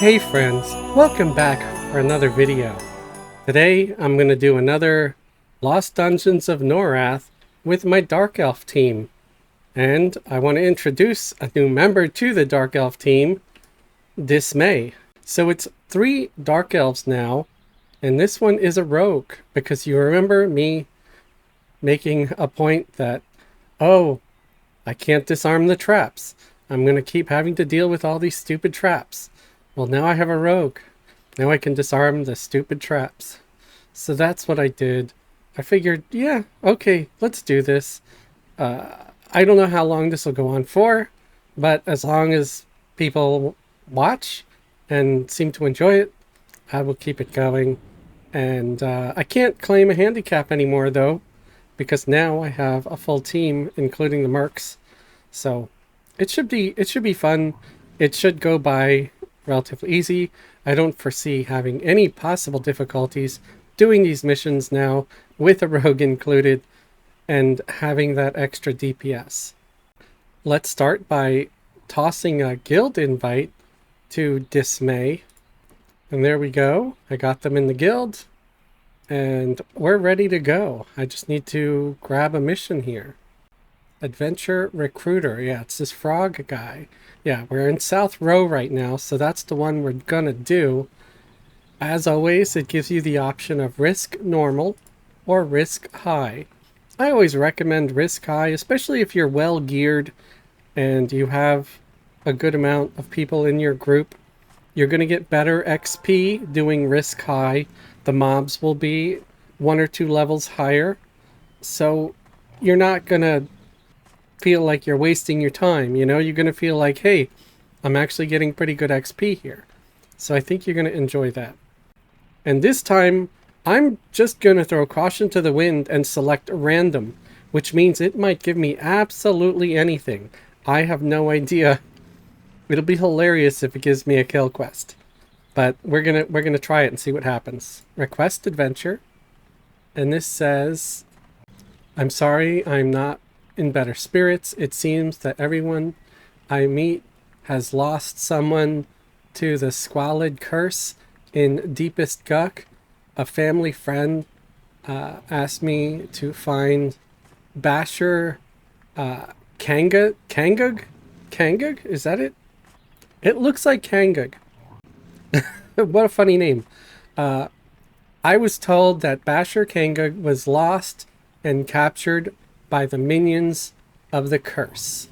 Hey friends, welcome back for another video. Today I'm going to do another Lost Dungeons of Norrath with my Dark Elf team. And I want to introduce a new member to the Dark Elf team, Dismay. So it's 3 Dark Elves now, and this one is a rogue, because you remember me making a point that, oh, I can't disarm the traps. I'm going to keep having to deal with all these stupid traps. Well, now I have a rogue. Now I can disarm the stupid traps. So that's what I did. I figured, yeah, okay, let's do this. I don't know how long this will go on for, but as long as people watch and seem to enjoy it, I will keep it going. And I can't claim a handicap anymore, though, because now I have a full team, including the mercs. So it should be fun. It should go by relatively easy. I don't foresee having any possible difficulties doing these missions now with a rogue included and having that extra DPS. Let's start by tossing a guild invite to Dismay. And there we go. I got them in the guild and we're ready to go. I just need to grab a mission here. Adventure Recruiter. Yeah, it's this frog guy. Yeah, we're in South Row right now, so that's the one we're gonna do. As always, it gives you the option of risk normal or risk high. I always recommend risk high, especially if you're well geared and you have a good amount of people in your group. You're gonna get better XP doing risk high. The mobs will be 1 or 2 levels higher, so you're not gonna feel like you're wasting your time. You know, you're going to feel like, hey, I'm actually getting pretty good XP here. So I think you're going to enjoy that. And this time, I'm just going to throw caution to the wind and select random, which means it might give me absolutely anything. I have no idea. It'll be hilarious if it gives me a kill quest. But we're gonna try it and see what happens. Request adventure. And this says, I'm sorry, I'm not in better spirits. It seems that everyone I meet has lost someone to the squalid curse in deepest Guck. A family friend asked me to find Basher Kangug? Kangug? Is that it? It looks like Kangug. What a funny name. I was told that Basher Kangug was lost and captured by the minions of the curse.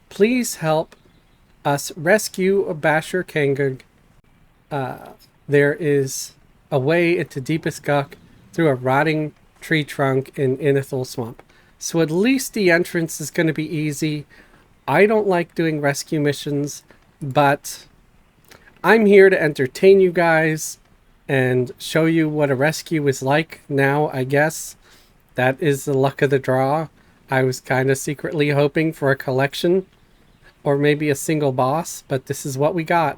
Please help us rescue Basher Kangug. There is a way into deepest Guck through a rotting tree trunk in Inethul Swamp. So at least the entrance is going to be easy. I don't like doing rescue missions, but I'm here to entertain you guys and show you what a rescue is like now, I guess. That is the luck of the draw. I was kind of secretly hoping for a collection or maybe a single boss, but this is what we got.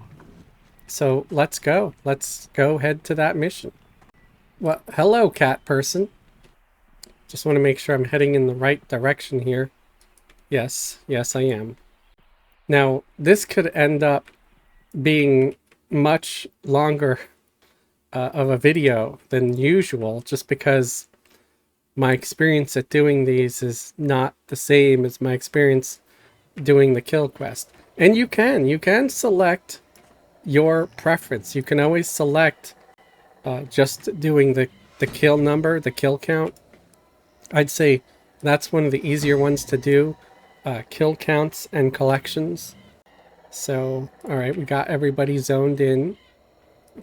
So let's go. Let's go head to that mission. Well, hello, cat person. Just want to make sure I'm heading in the right direction here. Yes, I am. Now, this could end up being much longer of a video than usual, just because my experience at doing these is not the same as my experience doing the kill quest. And you can select your preference. You can always select just doing the kill number, the kill count. I'd say that's one of the easier ones to do, kill counts and collections. So, all right, we got everybody zoned in.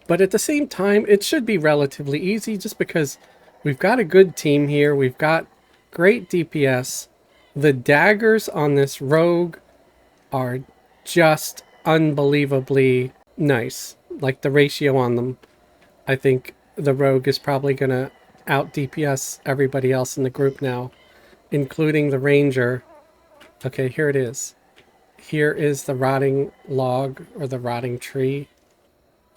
But at the same time, it should be relatively easy just because we've got a good team here. We've got great DPS. The daggers on this rogue are just unbelievably nice. Like the ratio on them. I think the rogue is probably going to out DPS everybody else in the group now, including the ranger. Okay, here it is. Here is the rotting log or the rotting tree.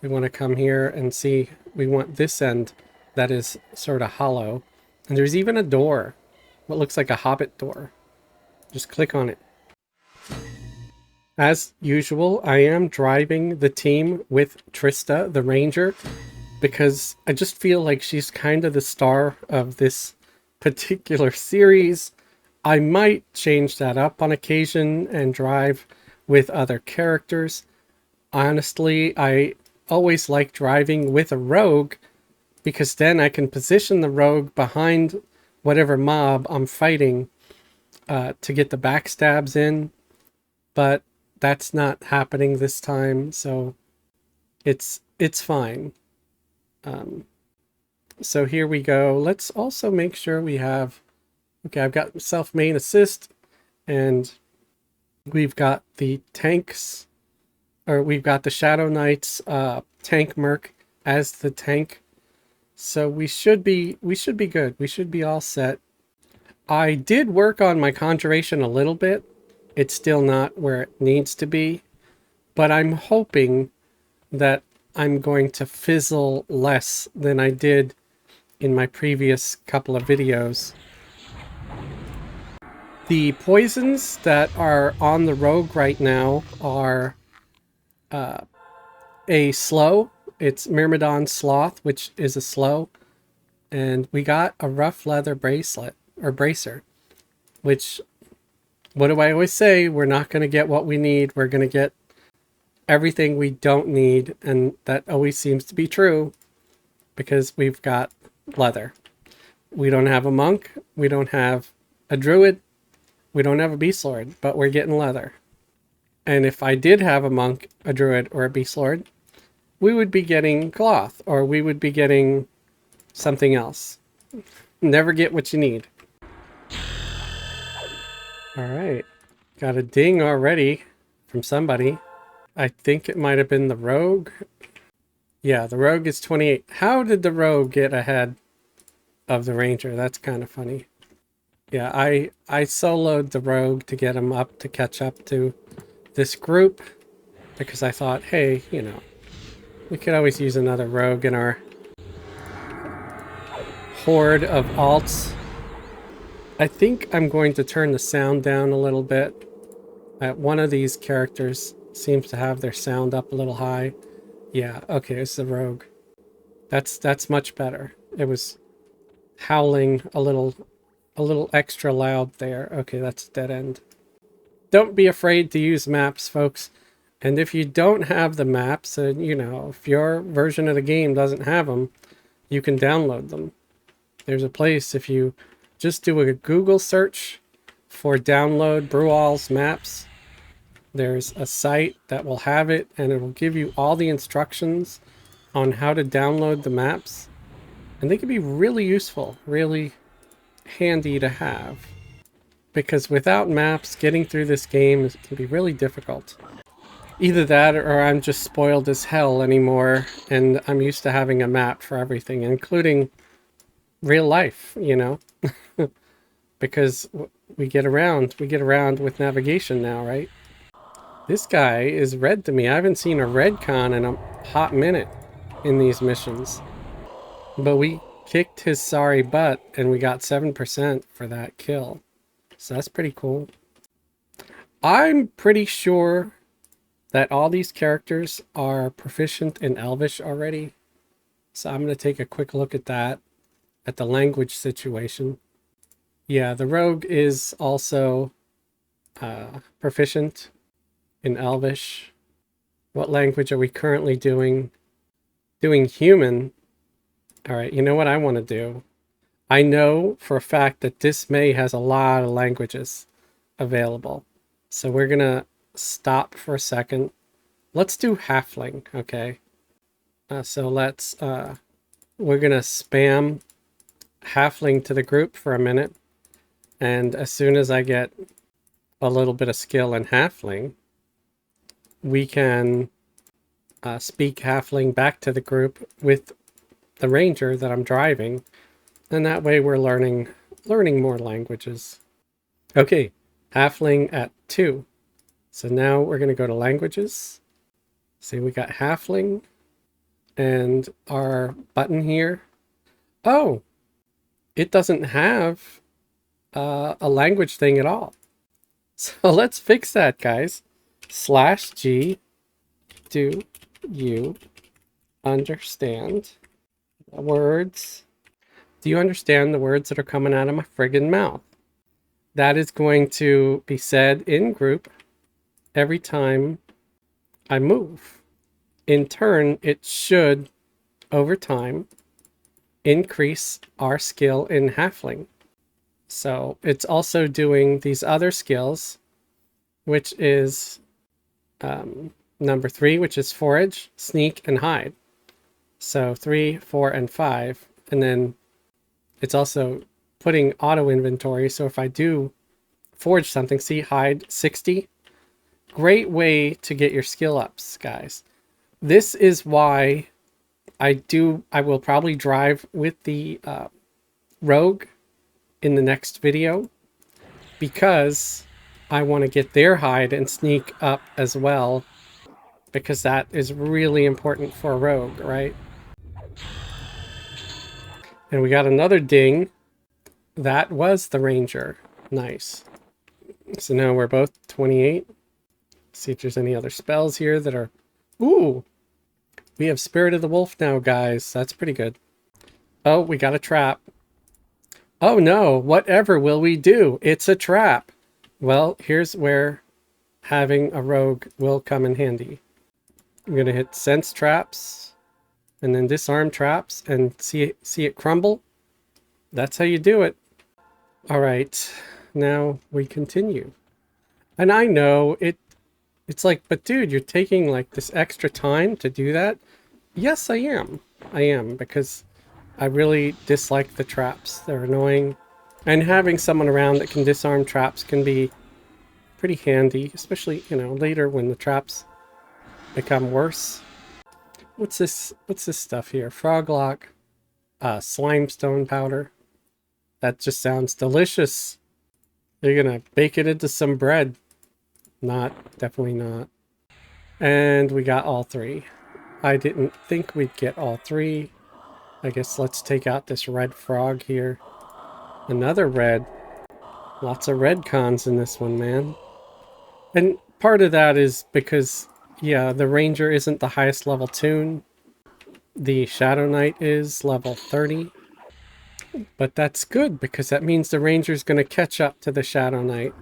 We want to come here and see. We want this end that is sort of hollow. And there's even a door. What looks like a hobbit door. Just click on it. As usual, I am driving the team with Tristah, the ranger, because I just feel like she's kind of the star of this particular series. I might change that up on occasion and drive with other characters. Honestly, I always like driving with a rogue because then I can position the rogue behind whatever mob I'm fighting to get the backstabs in. But that's not happening this time, so it's fine. So here we go. Let's also make sure we have, okay, I've got self-main assist, and we've got the tanks, or we've got the Shadowknight's tank merc as the tank. So we should be good. We should be all set. I did work on my conjuration a little bit. It's still not where it needs to be, but I'm hoping that I'm going to fizzle less than I did in my previous couple of videos. The poisons that are on the rogue right now are a slow. It's Myrmidon Sloth, which is a slow. And we got a rough leather bracelet, or bracer, which, what do I always say? We're not going to get what we need. We're going to get everything we don't need. And that always seems to be true because we've got leather. We don't have a monk. We don't have a druid. We don't have a beast lord, but we're getting leather. And if I did have a monk, a druid, or a beast lord, we would be getting cloth, or we would be getting something else. Never get what you need. All right. Got a ding already from somebody. I think it might have been the rogue. Yeah, the rogue is 28. How did the rogue get ahead of the ranger? That's kind of funny. Yeah, I soloed the rogue to get him up to catch up to this group because I thought, hey, you know, we could always use another rogue in our horde of alts. I think I'm going to turn the sound down a little bit. One of these characters seems to have their sound up a little high. Yeah, okay, it's the rogue. That's much better. It was howling a little extra loud there. Okay, that's a dead end. Don't be afraid to use maps, folks. And if you don't have the maps, you know, if your version of the game doesn't have them, you can download them. There's a place, if you just do a Google search for download Brewall's maps, there's a site that will have it, and it will give you all the instructions on how to download the maps. And they can be really useful, really handy to have. Because without maps, getting through this game can be really difficult. Either that, or I'm just spoiled as hell anymore, and I'm used to having a map for everything, including real life, you know? Because we get around with navigation now, right? This guy is red to me. I haven't seen a red con in a hot minute in these missions. But we kicked his sorry butt, and we got 7% for that kill. So that's pretty cool. I'm pretty sure that all these characters are proficient in Elvish already. So I'm going to take a quick look at that, at the language situation. Yeah, the rogue is also proficient in Elvish. What language are we currently doing? Doing human. All right, you know what I want to do? I know for a fact that this May has a lot of languages available. So we're going to stop for a second. Let's do halfling, okay? So let's, we're going to spam halfling to the group for a minute. And as soon as I get a little bit of skill in halfling, we can speak halfling back to the group with the ranger that I'm driving. And that way we're learning more languages. Okay, halfling at 2. So now we're going to go to languages. See, we got halfling and our button here. Oh, it doesn't have a language thing at all. So let's fix that, guys. /G, do you understand the words? Do you understand the words that are coming out of my friggin' mouth? That is going to be said in group every time I move. In turn, it should, over time, increase our skill in Halfling. So it's also doing these other skills, which is number 3, which is forage, sneak, and hide. So 3, 4, and 5. And then it's also putting auto inventory. So if I do forge something, see, hide 60. Great way to get your skill ups, guys. This is why I will probably drive with the rogue in the next video, because I want to get their hide and sneak up as well, because that is really important for a rogue, right? And we got another ding. That was the ranger. Nice. So now we're both 28. See if there's any other spells here that are... Ooh! We have Spirit of the Wolf now, guys. That's pretty good. Oh, we got a trap. Oh no, whatever will we do? It's a trap. Well, here's where having a rogue will come in handy. I'm going to hit sense traps and then disarm traps and see it crumble. That's how you do it. All right, now we continue. And I know it's like, but dude, you're taking like this extra time to do that. Yes, I am. I am, because I really dislike the traps. They're annoying. And having someone around that can disarm traps can be pretty handy, especially, you know, later when the traps become worse. What's this stuff here? Froglock, slimestone powder. That just sounds delicious. You're gonna bake it into some bread. Definitely not. And we got all 3. I didn't think we'd get all 3. I guess let's take out this red frog here. Another red. Lots of red cons in this one, man. And part of that is because, yeah, the ranger isn't the highest level toon. The Shadowknight is level 30. But that's good, because that means the ranger's going to catch up to the Shadowknight.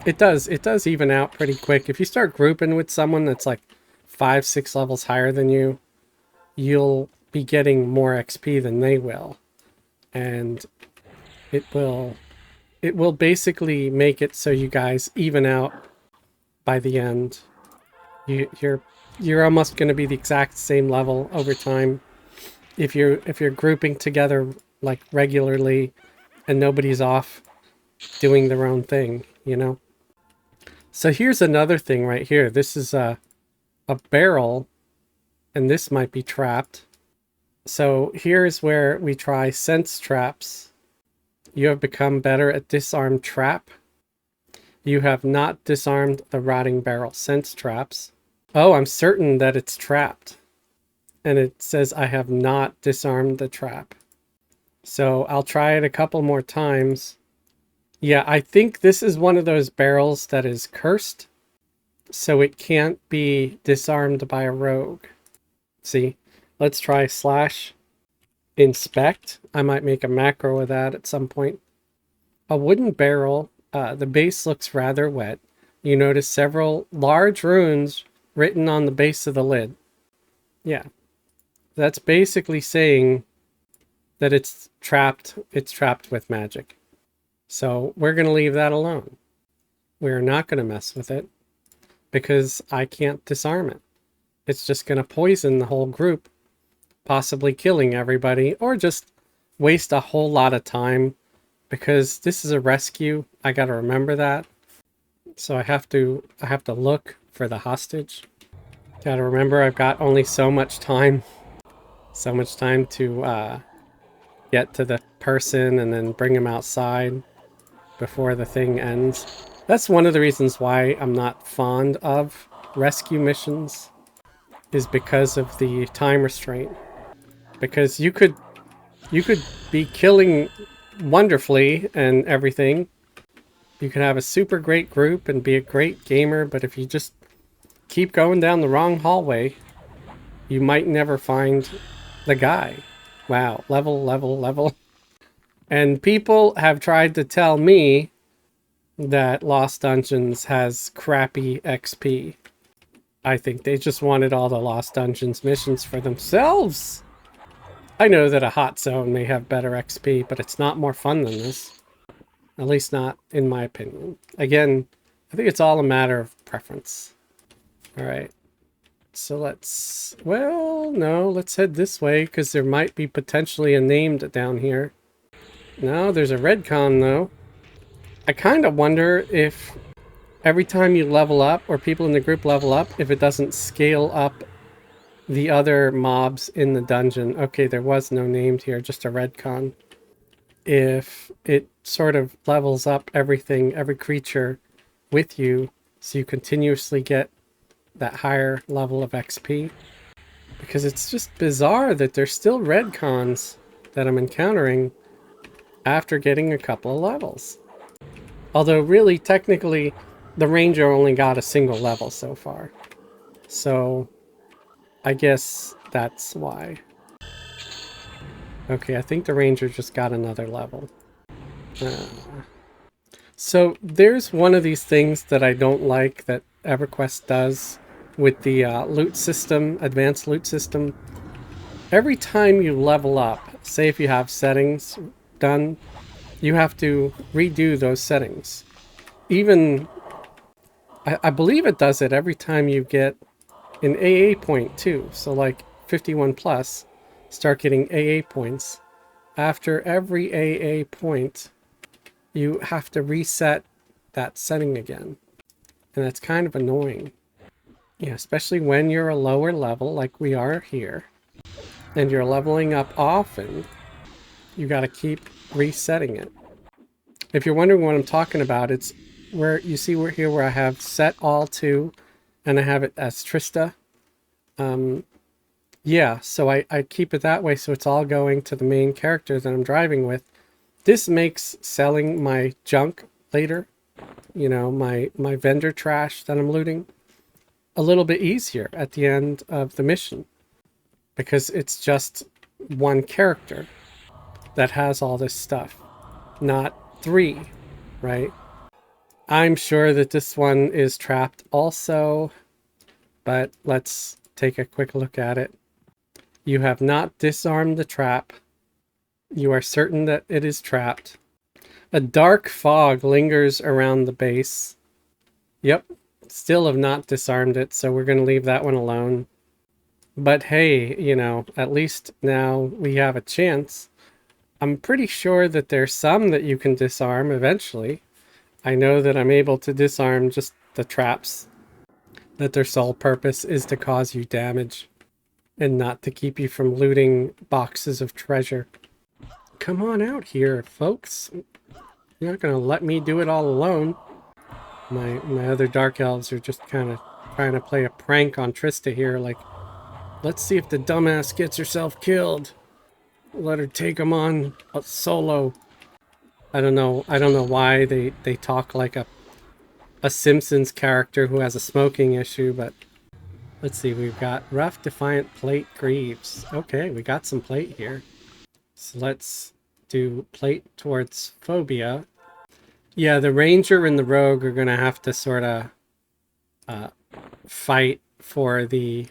It does even out pretty quick. If you start grouping with someone that's like 5, 6 levels higher than you, you'll be getting more XP than they will. And it will basically make it so you guys even out by the end. You're almost going to be the exact same level over time if you're grouping together like regularly and nobody's off doing their own thing, you know? So here's another thing right here. This is a barrel, and this might be trapped. So here's where we try sense traps. You have become better at disarm trap. You have not disarmed the rotting barrel sense traps. Oh, I'm certain that it's trapped. And it says I have not disarmed the trap. So I'll try it a couple more times. Yeah, I think this is one of those barrels that is cursed, so it can't be disarmed by a rogue. See, let's try /inspect. I might make a macro of that at some point. A wooden barrel, the base looks rather wet. You notice several large runes written on the base of the lid. Yeah, that's basically saying that it's trapped with magic. So we're going to leave that alone. We're not going to mess with it because I can't disarm it. It's just going to poison the whole group, possibly killing everybody, or just waste a whole lot of time, because this is a rescue. I got to remember that. So I have to look for the hostage. Got to remember I've got only so much time to get to the person and then bring him outside before the thing ends. That's one of the reasons why I'm not fond of rescue missions, is because of the time restraint. Because you could be killing wonderfully and everything, You can have a super great group and be a great gamer, but if you just keep going down the wrong hallway, you might never find the guy. Wow, level, level, level. And people have tried to tell me that Lost Dungeons has crappy XP. I think they just wanted all the Lost Dungeons missions for themselves. I know that a hot zone may have better XP, but it's not more fun than this. At least not in my opinion. Again, I think it's all a matter of preference. Alright. So let's... Well, no, let's head this way, because there might be potentially a named down here. No, there's a redcon, though. I kind of wonder if every time you level up, or people in the group level up, if it doesn't scale up the other mobs in the dungeon. Okay, there was no named here, just a redcon. If it sort of levels up everything, every creature with you, so you continuously get that higher level of XP. Because it's just bizarre that there's still redcons that I'm encountering after getting a couple of levels. Although really, technically, the ranger only got a single level so far. So, I guess that's why. Okay, I think the ranger just got another level. So, there's one of these things that I don't like that Everquest does with the loot system, advanced loot system. Every time you level up, say if you have settings done, you have to redo those settings. Even, I believe it does it every time you get an AA point too. So like 51 plus, start getting AA points. After every AA point, you have to reset that setting again. And that's kind of annoying. Yeah, especially when you're a lower level like we are here. And you're leveling up often, you gotta keep resetting it. If you're wondering what I'm talking about, it's where you see here where I have set all to, and I have it as Tristah. Yeah, so I keep it that way so it's all going to the main character that I'm driving with. This makes selling my junk later, you know, my vendor trash that I'm looting, a little bit easier at the end of the mission. Because it's just one character that has all this stuff, not three, right? I'm sure that this one is trapped also, but let's take a quick look at it. You have not disarmed the trap. You are certain that it is trapped. A dark fog lingers around the base. Yep, still have not disarmed it, so we're going to leave that one alone. But hey, you know, at least now we have a chance. I'm pretty sure that there's some that you can disarm eventually. I know that I'm able to disarm just the traps, that their sole purpose is to cause you damage and not to keep you from looting boxes of treasure. Come on out here, folks. You're not going to let me do it all alone. My other dark elves are just kind of trying to play a prank on Tristah here, like, let's see if the dumbass gets herself killed. Let her take him on solo. I don't know why they talk like a Simpsons character who has a smoking issue, but let's see, we've got rough, defiant, plate, greaves. Okay, we got some plate here. So let's do plate towards Phobiah. Yeah, the ranger and the rogue are gonna have to sort of fight for the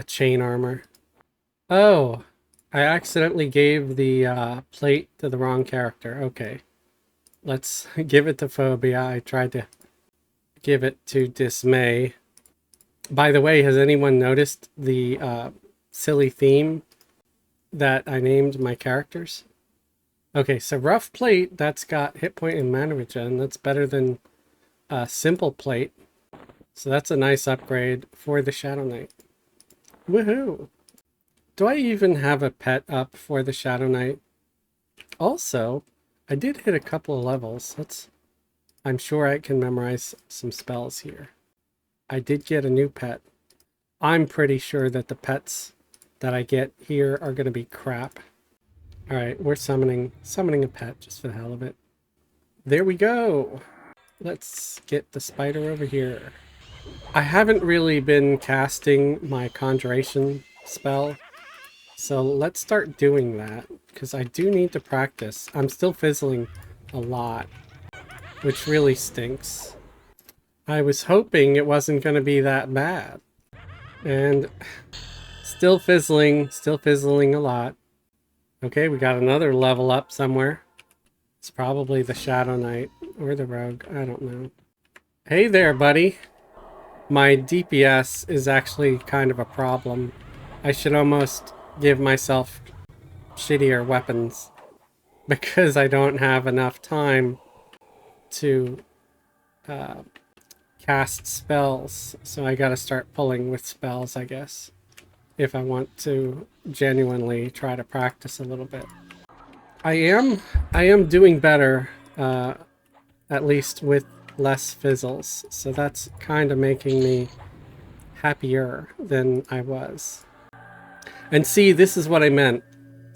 chain armor. Oh, I accidentally gave the plate to the wrong character. Okay, let's give it to Phobia. I tried to give it to Dismay. By the way, has anyone noticed the silly theme that I named my characters? Okay, so rough plate, that's got hit point and mana regen. That's better than simple plate. So that's a nice upgrade for the Shadowknight. Woohoo! Do I even have a pet up for the Shadowknight? Also, I did hit a couple of levels. I'm sure I can memorize some spells here. I did get a new pet. I'm pretty sure that the pets that I get here are going to be crap. Alright, we're summoning a pet just for the hell of it. There we go. Let's get the spider over here. I haven't really been casting my conjuration spell, so let's start doing that, because I do need to practice. I'm still fizzling a lot, which really stinks. I was hoping it wasn't going to be that bad. And still fizzling a lot. Okay, we got another level up somewhere. It's probably the Shadowknight or the Rogue, I don't know. Hey there, buddy. My DPS is actually kind of a problem. I should almost give myself shittier weapons because I don't have enough time to cast spells. So I gotta start pulling with spells, I guess, if I want to genuinely try to practice a little bit. I am doing better, at least with less fizzles, so that's kind of making me happier than I was. And see, this is what I meant.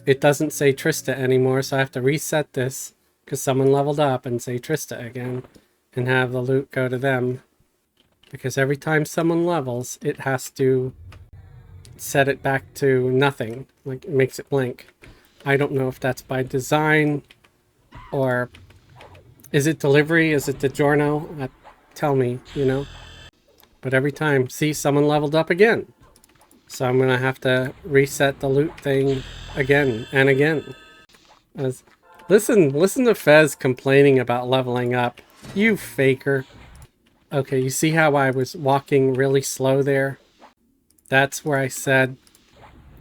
It doesn't say Tristah anymore, so I have to reset this because someone leveled up and say Tristah again and have the loot go to them. Because every time someone levels, it has to set it back to nothing. Like, it makes it blink. I don't know if that's by design or is it delivery? Is it DiGiorno? Tell me, you know. But every time, see, someone leveled up again. So I'm gonna have to reset the loot thing again and again. Listen to Fez complaining about leveling up. You faker. Okay, you see how I was walking really slow there? That's where I said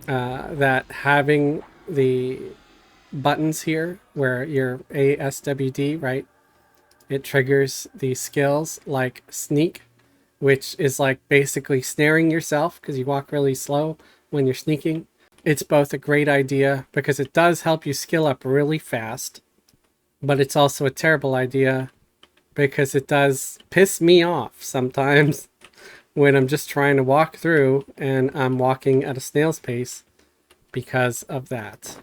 that having the buttons here, where you're ASWD, right? It triggers the skills like sneak, which is like basically snaring yourself because you walk really slow when you're sneaking. It's both a great idea because it does help you skill up really fast, but it's also a terrible idea because it does piss me off sometimes when I'm just trying to walk through and I'm walking at a snail's pace because of that.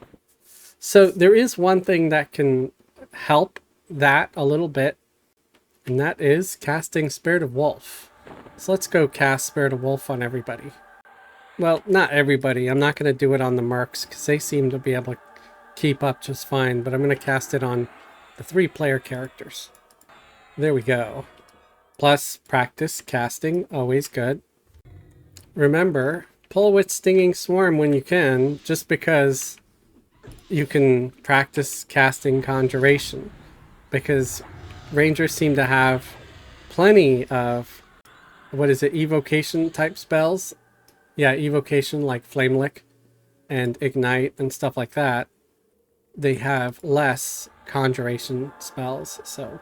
So there is one thing that can help that a little bit, and that is casting Spirit of Wolf. So let's go cast Spirit of Wolf on everybody. Well, not everybody. I'm not going to do it on the mercs because they seem to be able to keep up just fine, but I'm going to cast it on the 3-player characters. There we go. Plus, practice casting, always good. Remember, pull with Stinging Swarm when you can, just because you can practice casting Conjuration. Because Rangers seem to have plenty of, what is it, evocation type spells? Yeah, evocation like Flame Lick and Ignite and stuff like that. They have less Conjuration spells, so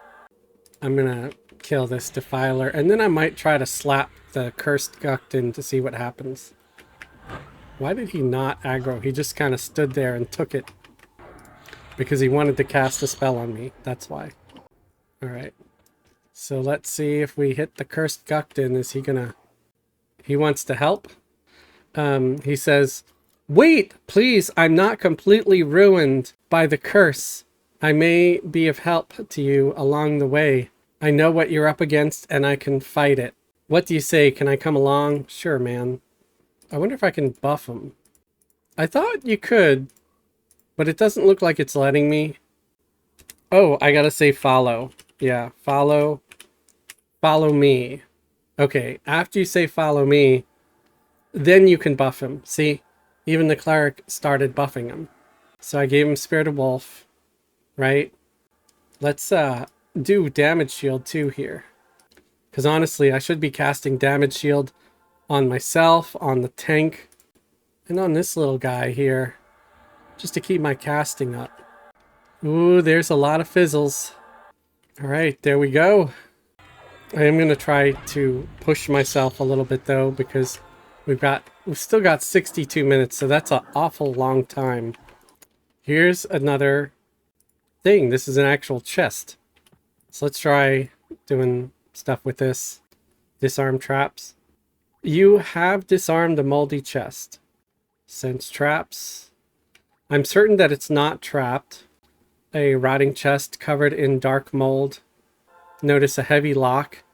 I'm gonna kill this Defiler, and then I might try to slap the Cursed Guck in to see what happens. Why did he not aggro? He just kind of stood there and took it. Because he wanted to cast a spell on me, that's why. Alright. So let's see if we hit the Cursed Guck in. Is he gonna... He wants to help? He says, "Wait, please, I'm not completely ruined by the curse. I may be of help to you along the way. I know what you're up against and I can fight it. What do you say? Can I come along?" Sure, man. I wonder if I can buff him. I thought you could, but it doesn't look like it's letting me. Oh, I gotta say follow. Yeah, follow. Follow me. Okay, after you say follow me, then you can buff him. See? Even the cleric started buffing him. So I gave him Spirit of Wolf, right? Let's do damage shield too here. Because honestly, I should be casting damage shield on myself, on the tank, and on this little guy here. Just to keep my casting up. Ooh, there's a lot of fizzles. Alright, there we go. I am going to try to push myself a little bit though, because we've still got 62 minutes, so that's an awful long time. Here's another thing. This is an actual chest. So let's try doing stuff with this. Disarm traps. You have disarmed a moldy chest. Sense traps. I'm certain that it's not trapped. a rotting chest covered in dark mold. Notice a heavy lock.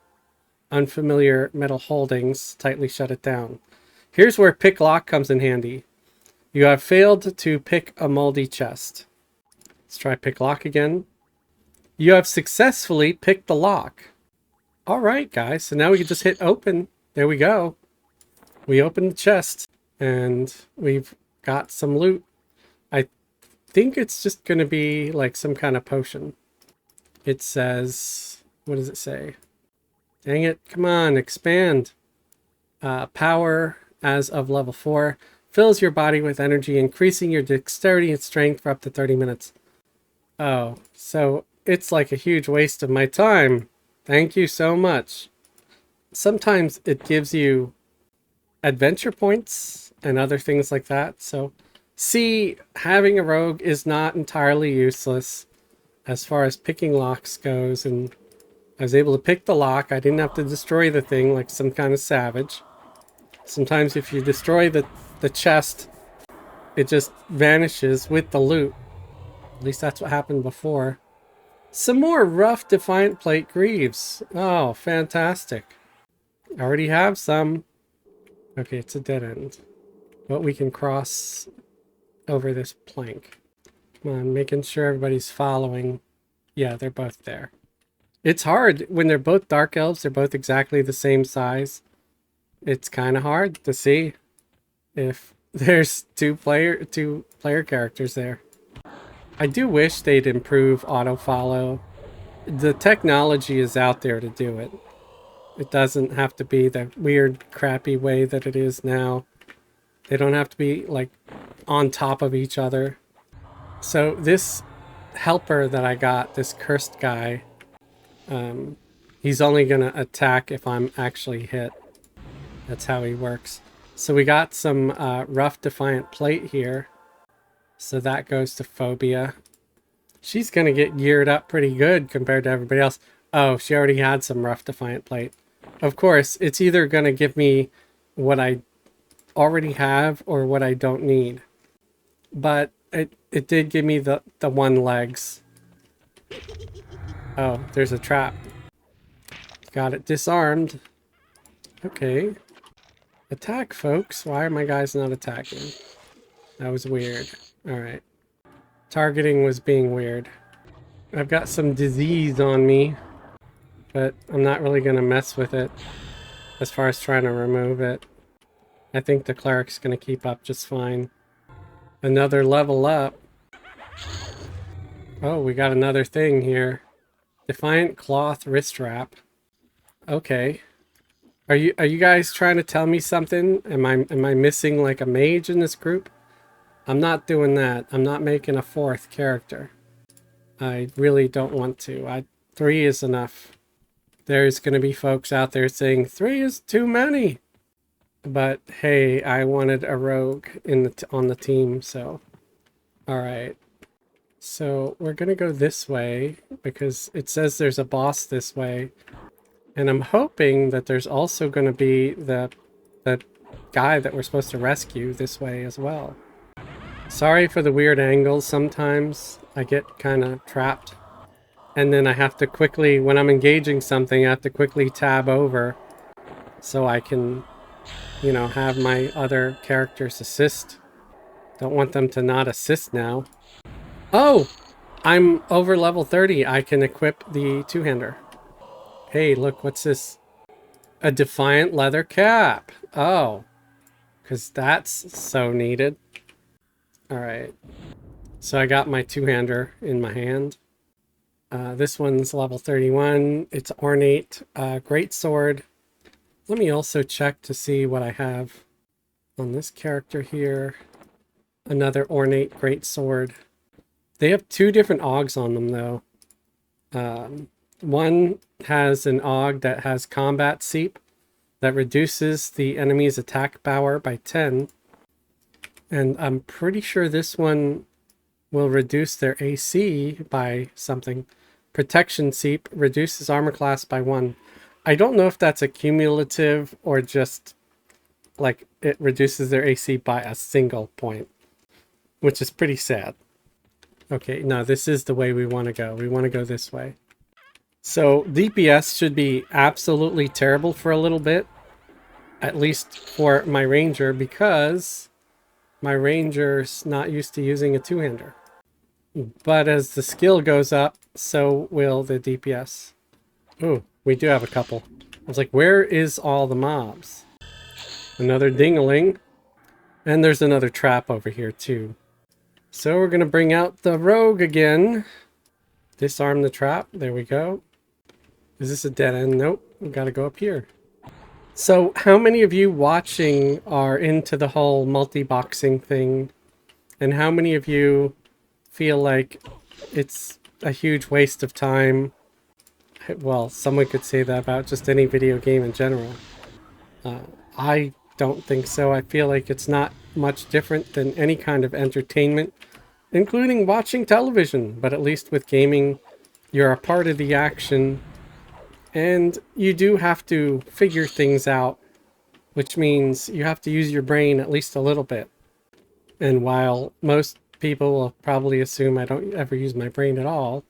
Unfamiliar metal holdings tightly shut it down. Here's where pick lock comes in handy. You have failed to pick a moldy chest. Let's try pick lock again. You have successfully picked the lock. All right, guys. So now we can just hit open. There we go. We opened the chest and we've got some loot. I think it's just going to be like some kind of potion. It says, what does it say? Dang it. Come on, expand. Power as of level 4. Fills your body with energy, increasing your dexterity and strength for up to 30 minutes. Oh, so it's like a huge waste of my time. Thank you so much. Sometimes it gives you adventure points and other things like that. So, see, having a rogue is not entirely useless as far as picking locks goes. And I was able to pick the lock. I didn't have to destroy the thing like some kind of savage. Sometimes if you destroy the chest, it just vanishes with the loot. At least that's what happened before. Some more rough Defiant Plate Greaves. Oh, fantastic. I already have some. Okay, it's a dead end. But we can cross over this plank. Come on, making sure everybody's following. Yeah, they're both there. It's hard when they're both dark elves. They're both exactly the same size. It's kind of hard to see if there's two player characters there. I do wish they'd improve auto follow. The technology is out there to do it. It doesn't have to be the weird, crappy way that it is now. They don't have to be like on top of each other. So this helper that I got, this cursed guy, he's only gonna attack if I'm actually hit. That's how he works. So we got some rough Defiant Plate here. So that goes to Phobia. She's going to get geared up pretty good compared to everybody else. Oh, she already had some rough Defiant Plate. Of course, it's either going to give me what I already have or what I don't need. But it did give me the one legs. Oh, there's a trap. Got it disarmed. Okay. Attack, folks. Why are my guys not attacking? That was weird. Alright. Targeting was being weird. I've got some disease on me, but I'm not really going to mess with it as far as trying to remove it. I think the cleric's going to keep up just fine. Another level up. Oh, we got another thing here. Defiant Cloth Wrist Wrap. Okay. Are you guys trying to tell me something? Am I missing like a mage in this group? I'm not doing that. I'm not making a fourth character. I really don't want to. 3 is enough. There's going to be folks out there saying 3 is too many. But hey, I wanted a rogue on the team, so all right. So we're going to go this way because it says there's a boss this way. And I'm hoping that there's also going to be the guy that we're supposed to rescue this way as well. Sorry for the weird angles sometimes. I get kind of trapped. And then I have to quickly, when I'm engaging something, I have to quickly tab over so I can, you know, have my other characters assist. Don't want them to not assist now. Oh! I'm over level 30. I can equip the two-hander. Hey, look, what's this? A Defiant Leather Cap. Oh. Because that's so needed. Alright. So I got my two-hander in my hand. This one's level 31. It's ornate. Great sword. Let me also check to see what I have on this character here. Another ornate great sword. They have 2 different augs on them, though. One has an aug that has combat seep that reduces the enemy's attack power by 10. And I'm pretty sure this one will reduce their AC by something. Protection seep reduces armor class by 1. I don't know if that's a cumulative or just like it reduces their AC by a single point, which is pretty sad. Okay, no, this is the way we want to go. We want to go this way. So DPS should be absolutely terrible for a little bit. At least for my ranger, because my ranger's not used to using a two-hander. But as the skill goes up, so will the DPS. Ooh, we do have a couple. I was like, where is all the mobs? Another dingling. And there's another trap over here too. So we're going to bring out the rogue again. Disarm the trap. There we go. Is this a dead end? Nope. We got to go up here. So how many of you watching are into the whole multi-boxing thing? And how many of you feel like it's a huge waste of time? Well, someone could say that about just any video game in general. I don't think so. I feel like it's not much different than any kind of entertainment, including watching television. But at least with gaming, you're a part of the action. And you do have to figure things out, which means you have to use your brain at least a little bit. And while most people will probably assume I don't ever use my brain at all,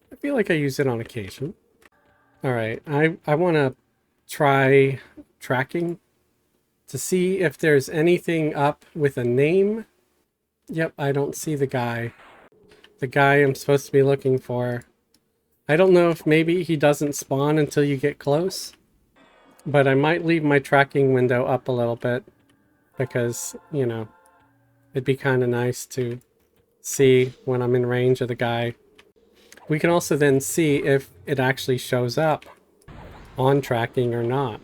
I feel like I use it on occasion. Alright, I want to try tracking to see if there's anything up with a name. Yep, I don't see the guy. The guy I'm supposed to be looking for. I don't know if maybe he doesn't spawn until you get close, but I might leave my tracking window up a little bit because, you know, it'd be kind of nice to see when I'm in range of the guy. We can also then see if it actually shows up on tracking or not.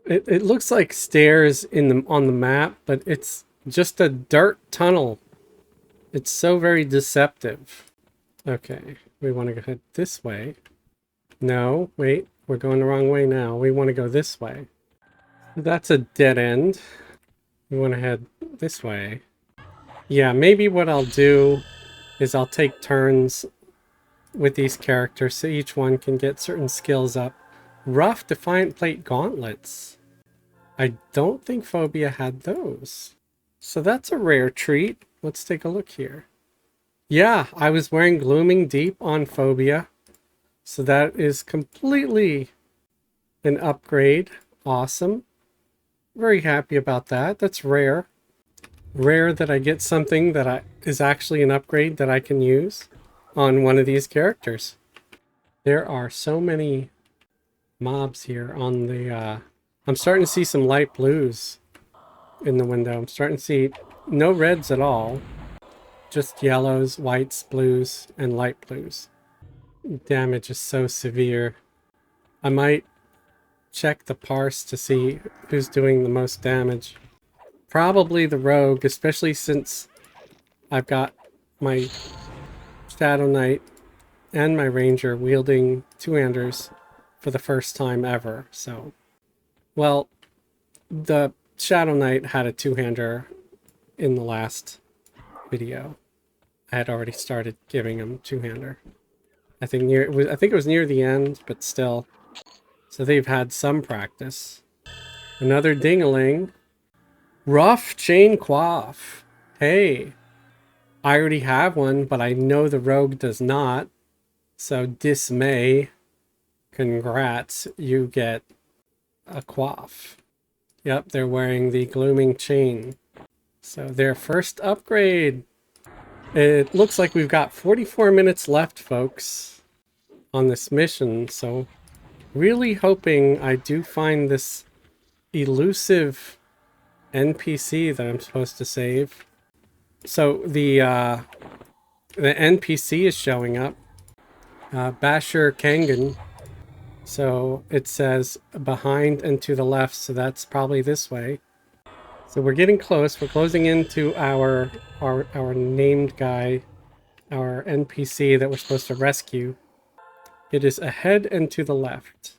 It looks like stairs on the map, but it's just a dirt tunnel. It's so very deceptive. Okay, we want to go head this way. No, wait, we're going the wrong way now. We want to go this way. That's a dead end. We want to head this way. Yeah, maybe what I'll do is I'll take turns with these characters so each one can get certain skills up. Rough Defiant Plate Gauntlets. I don't think Phobia had those. So that's a rare treat. Let's take a look here. Yeah, I was wearing Glooming Deep on Phobia. So that is completely an upgrade. Awesome. Very happy about that. That's rare. Rare that I get something that is actually an upgrade that I can use on one of these characters. There are so many mobs here on the... I'm starting to see some light blues in the window. I'm starting to see no reds at all. Just yellows, whites, blues, and light blues. Damage is so severe. I might check the parse to see who's doing the most damage. Probably the rogue, especially since I've got my Shadowknight and my ranger wielding two-handers for the first time ever. So, well, the Shadowknight had a two-hander in the last video. I had already started giving him two-hander. I think it was near the end, but still. So they've had some practice. Another dingaling. Rough Chain Quaff. Hey, I already have one, but I know the rogue does not. So dismay. Congrats, you get a quaff. Yep, they're wearing the Glooming Chain. So their first upgrade. It looks like we've got 44 minutes left, folks, on this mission. So really hoping I do find this elusive NPC that I'm supposed to save. So the NPC is showing up. Basher Kangan. So it says behind and to the left, so that's probably this way. So we're getting close. We're closing into our named guy, our NPC that we're supposed to rescue. It is ahead and to the left.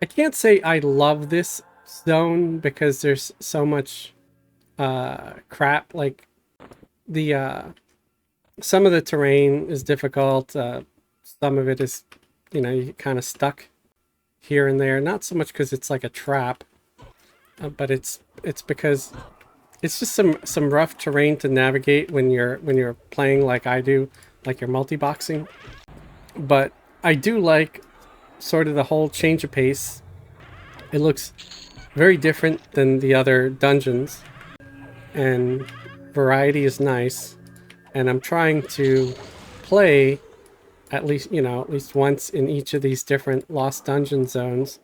I can't say I love this zone because there's so much crap. Like the some of the terrain is difficult. Some of it is, you know, you kind of stuck here and there. Not so much because it's like a trap, but it's because it's just some rough terrain to navigate when you're playing like I do like you're multi-boxing. But I do like sort of the whole change of pace. It looks very different than the other dungeons, and variety is nice. And I'm trying to play at least, at least once in each of these different Lost Dungeon zones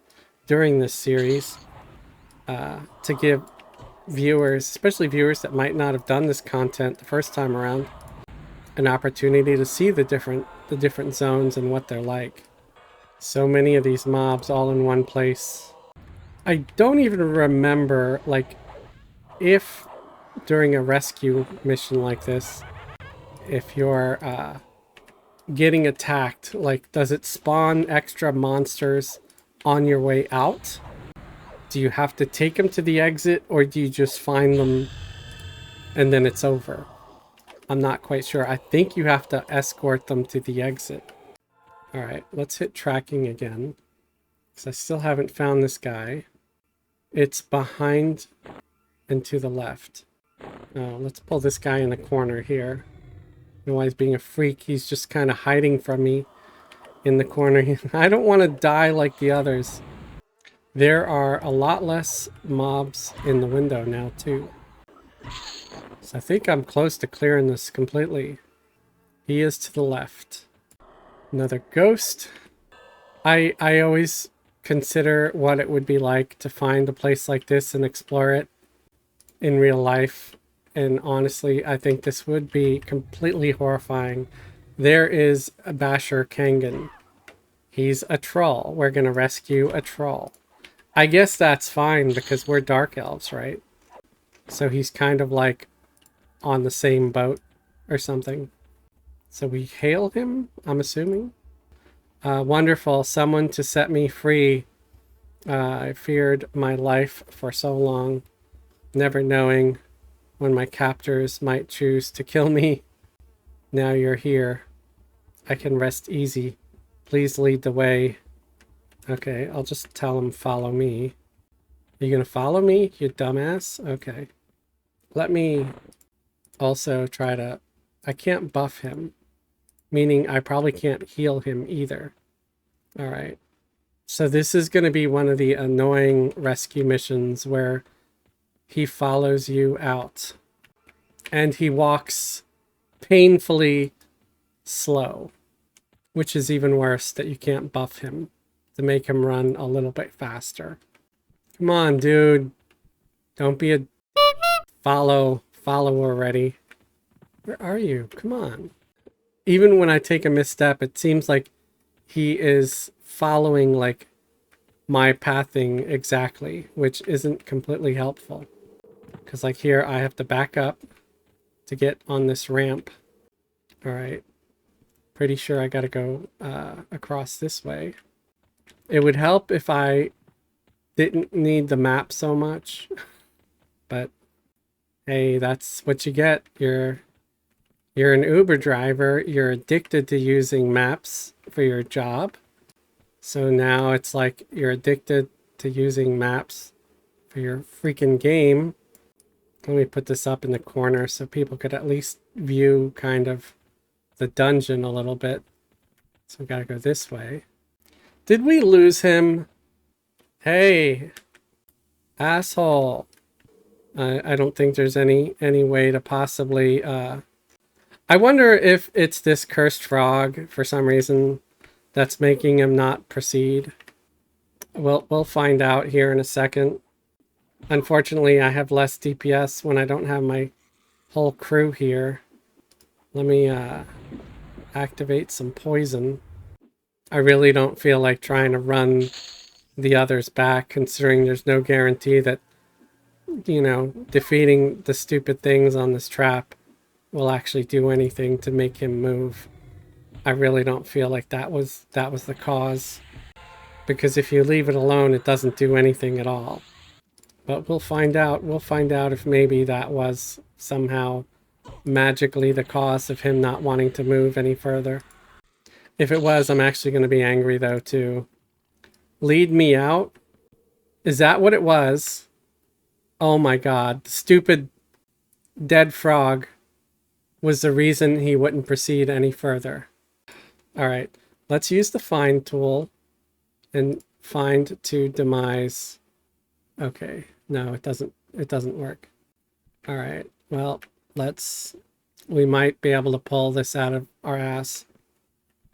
during this series, to give viewers, especially viewers that might not have done this content the first time around, an opportunity to see the different zones and what they're like. So many of these mobs all in one place. I don't even remember, like, if during a rescue mission like this, if you're getting attacked, like, does it spawn extra monsters on your way out? Do you have to take them to the exit, or do you just find them and then it's over? I'm not quite sure. I think you have to escort them to the exit. All right, let's hit tracking again, because I still haven't found this guy. It's behind and to the left. Let's pull this guy in the corner here. You know why he's being a freak? He's just kind of hiding from me in the corner. I don't want to die like the others. There are a lot less mobs in the window now, too. So I think I'm close to clearing this completely. He is to the left. Another ghost. I always consider what it would be like to find a place like this and explore it in real life. And honestly, I think this would be completely horrifying. There is a Basher Kangan. He's a troll. We're going to rescue a troll. I guess that's fine because we're dark elves, right? So he's kind of like on the same boat or something. So we hail him, I'm assuming. Wonderful. Someone to set me free. I feared my life for so long, never knowing when my captors might choose to kill me. Now you're here. I can rest easy. Please lead the way. Okay, I'll just tell him follow me. Are you gonna follow me, you dumbass? Okay. Let me also try to... I can't buff him, meaning I probably can't heal him either. Alright. So this is going to be one of the annoying rescue missions where he follows you out. And he walks painfully slow, which is even worse that you can't buff him to make him run a little bit faster. Come on, dude. Don't be a follow already. Where are you? Come on. Even when I take a misstep, it seems like he is following like my pathing exactly, which isn't completely helpful. Because like here, I have to back up to get on this ramp. All right. Pretty sure I got to go across this way. It would help if I didn't need the map so much. But hey, that's what you get. You're an Uber driver. You're addicted to using maps for your job. So now it's like you're addicted to using maps for your freaking game. Let me put this up in the corner so people could at least view kind of the dungeon a little bit. So we gotta go this way. Did we lose him? Hey, asshole. I don't think there's any way to possibly... I wonder if it's this cursed frog for some reason that's making him not proceed. We'll find out here in a second. Unfortunately, I have less DPS when I don't have my whole crew here. Let me activate some poison. I really don't feel like trying to run the others back, considering there's no guarantee that, you know, defeating the stupid things on this trap will actually do anything to make him move. I really don't feel like that was the cause, because if you leave it alone, it doesn't do anything at all. But we'll find out. We'll find out if maybe that was somehow magically the cause of him not wanting to move any further. If it was, I'm actually going to be angry though too. Lead me out? Is that what it was? Oh my god, the stupid dead frog. was the reason he wouldn't proceed any further. All right, let's use the find tool and find to demise. Okay, no, it doesn't work. All right, well, we might be able to pull this out of our ass,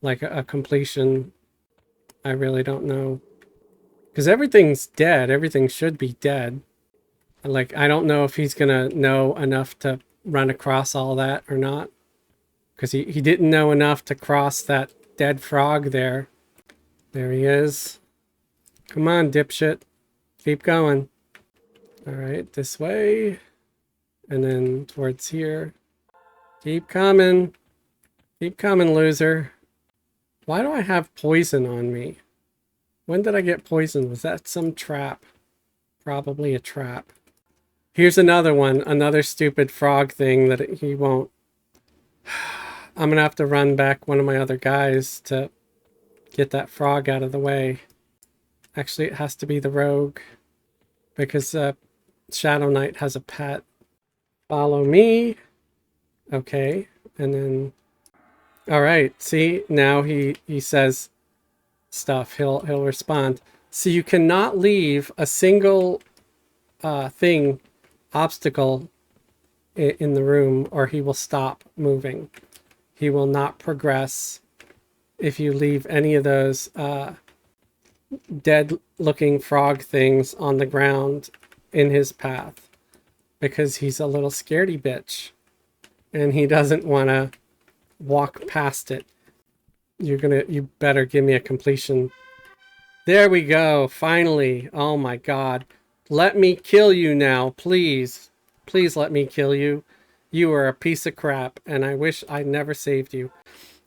like a completion. I really don't know. Because everything's dead. Everything should be dead. Like, I don't know if he's gonna know enough to run across all that or not. Because he didn't know enough to cross that dead frog there. There he is. Come on, dipshit. Keep going. Alright, this way. And then towards here. Keep coming. Keep coming, loser. Why do I have poison on me? When did I get poisoned? Was that some trap? Probably a trap. Here's another one. Another stupid frog thing that he won't. I'm going to have to run back one of my other guys to get that frog out of the way. Actually, it has to be the rogue. Because Shadowknight has a pet. Follow me. Okay. And then... Alright, see? Now he says stuff. He'll respond. So you cannot leave a single obstacle in the room, or he will stop moving. He will not progress if you leave any of those dead-looking frog things on the ground in his path, because he's a little scaredy bitch, and he doesn't want to walk past it. You better give me a completion. There we go, finally. Oh my god. Let me kill you now, please. Please let me kill you. You are a piece of crap, and I wish I never saved you.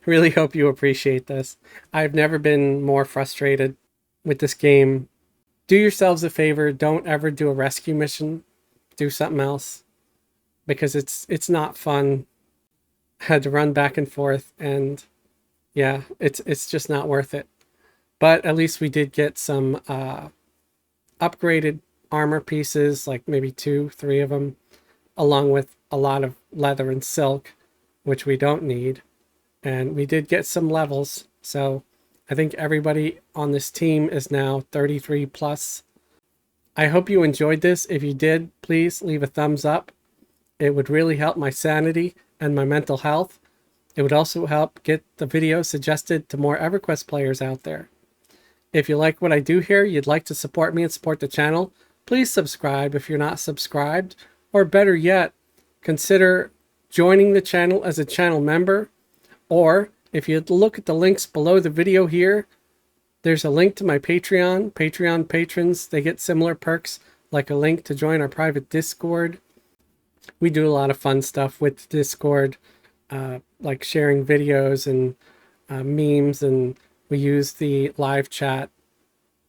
Really hope you appreciate this. I've never been more frustrated with this game. Do yourselves a favor, don't ever do a rescue mission. Do something else. Because it's not fun. Had to run back and forth, and yeah, it's just not worth it. But at least we did get some upgraded armor pieces, like maybe 2-3 of them, along with a lot of leather and silk, which we don't need. And we did get some levels, so I think everybody on this team is now 33 plus. I hope you enjoyed this. If you did, please leave a thumbs up. It would really help my sanity and my mental health. It would also help get the video suggested to more Everquest players out there. If you like what I do here, you'd like to support me and support the channel, please subscribe if you're not subscribed, or better yet, consider joining the channel as a channel member. Or if you look at the links below the video here, there's a link to my Patreon. Patreon patrons, they get similar perks, like a link to join our private Discord. We do a lot of fun stuff with Discord, like sharing videos and memes, and we use the live chat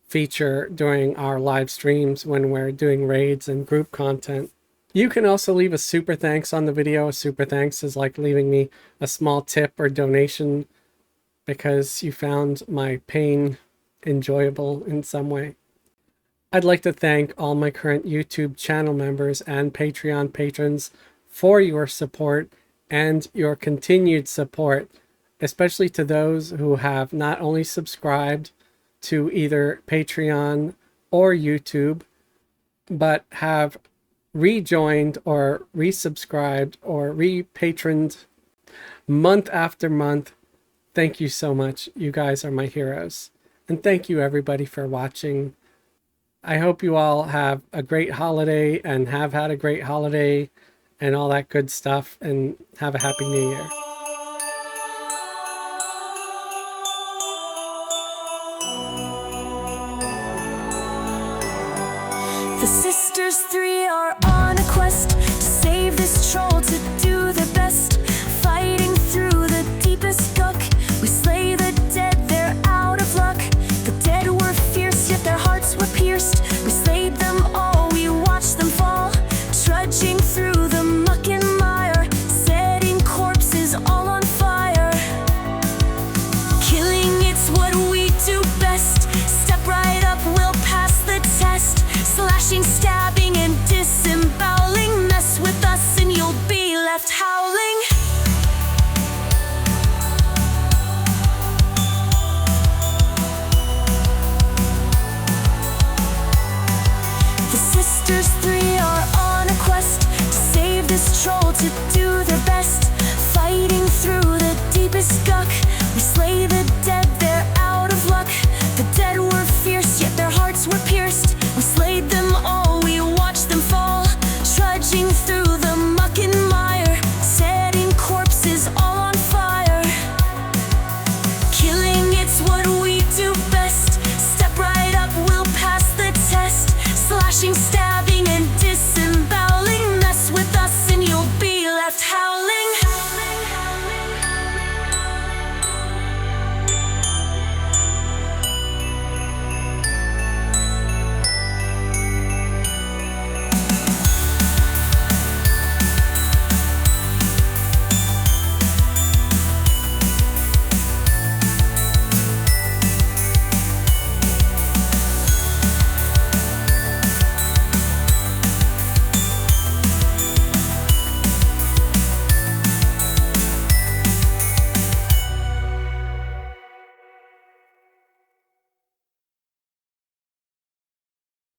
feature during our live streams when we're doing raids and group content. You can also leave a super thanks on the video. A super thanks is like leaving me a small tip or donation because you found my pain enjoyable in some way. I'd like to thank all my current YouTube channel members and Patreon patrons for your support and your continued support, especially to those who have not only subscribed to either Patreon or YouTube, but have rejoined or resubscribed or repatroned month after month. Thank you so much. You guys are my heroes. And thank you everybody for watching. I hope you all have a great holiday and have had a great holiday and all that good stuff, and have a happy new year. The sisters three are on a quest to save this troll, to do their best, fighting through the deepest Guck. We slay the dead, they're out of luck. The dead were fierce, yet their hearts were pierced. We slayed them all, we watched them fall, trudging through the muck and mire, setting corpses all on fire. Killing, it's what we do best. Step right up, we'll pass the test. Slashing, stabbing, and disemboweling. Mess with us and you'll be left howling. sisters three are on a quest to save this troll, to do their best. Fighting through the deepest Guck, we slay the dead,